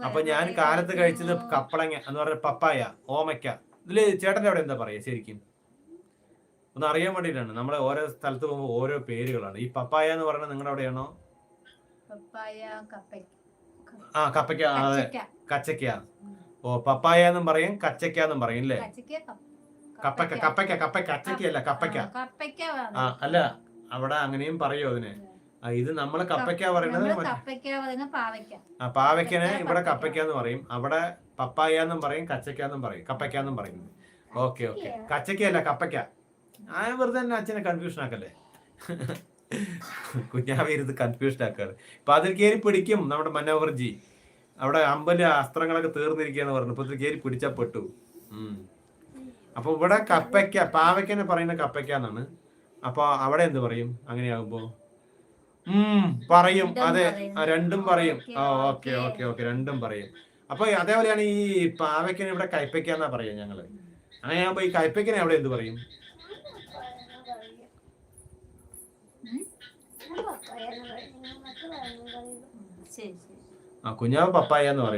അപ്പൊ ഞാൻ കാലത്ത് കഴിച്ചത് കപ്പളങ്ങ എന്ന് പറഞ്ഞ പപ്പായ, ഓമയ്ക്ക. ഇതില് ചേട്ടന്റെ അവിടെ എന്താ പറയാ ശരിക്കും? ഒന്ന് അറിയാൻ വേണ്ടിയിട്ടാണ്. നമ്മളെ ഓരോ സ്ഥലത്ത് പോകുമ്പോൾ ഓരോ പേരുകളാണ്. ഈ പപ്പായ എന്ന് പറയുന്നത് നിങ്ങളുടെ അവിടെയാണോ? ആ കപ്പയ്ക്ക, അതെ, കച്ചക്ക. ഓ പപ്പായ എന്നും പറയും, കച്ചക്ക എന്നും പറയും അല്ലേ? കപ്പയ്ക്ക കപ്പയ്ക്ക കപ്പയ്ക്ക കച്ചക്കയല്ല കപ്പയ്ക്ക. ആ അല്ല, അവിടെ അങ്ങനെയും പറയോ അതിന്? ഇത് നമ്മള് കപ്പയ്ക്ക പറയുന്നത്. ആ പാവയ്ക്കന് ഇവിടെ കപ്പയ്ക്ക എന്ന് പറയും, അവിടെ പപ്പായ എന്നും പറയും, കച്ചക്ക എന്നും പറയും, കപ്പയ്ക്ക എന്നും പറയും. ഓക്കെ ഓക്കെ, കച്ചക്കയല്ല കപ്പയ്ക്ക. ആ വെറുതെ തന്നെ അച്ഛനെ കൺഫ്യൂഷൻ ആക്കല്ലേ. കുഞ്ഞാവിരുന്ന് കൺഫ്യൂഷൻ ആക്കാറ്. ഇപ്പൊ അതിൽ കയറി പിടിക്കും നമ്മുടെ മനോഹർജി. അവിടെ അമ്പല് അസ്ത്രങ്ങളൊക്കെ തീർന്നിരിക്കുകയെന്ന് പറഞ്ഞു. ഇപ്പൊ ഇതിൽ കയറി പിടിച്ചാ പെട്ടു. അപ്പൊ ഇവിടെ കപ്പയ്ക്ക, പാവയ്ക്കനെ പറയുന്ന കപ്പയ്ക്ക എന്നാണ്. അപ്പൊ അവിടെ എന്ത് പറയും അങ്ങനെയാകുമ്പോ? പറയും, അതെ, രണ്ടും പറയും. ഓക്കെ ഓക്കെ ഓക്കെ, രണ്ടും പറയും. അപ്പൊ അതേപോലെയാണ് ഈ പാവയ്ക്കന് ഇവിടെ കയ്പയ്ക്ക എന്നാ പറയാ ഞങ്ങള്. അങ്ങനെയാകുമ്പോ ഈ കയ്പയ്ക്കനെ അവിടെ എന്ത് പറയും? കുഞ്ഞാവ് പപ്പായ എന്ന് പറയും.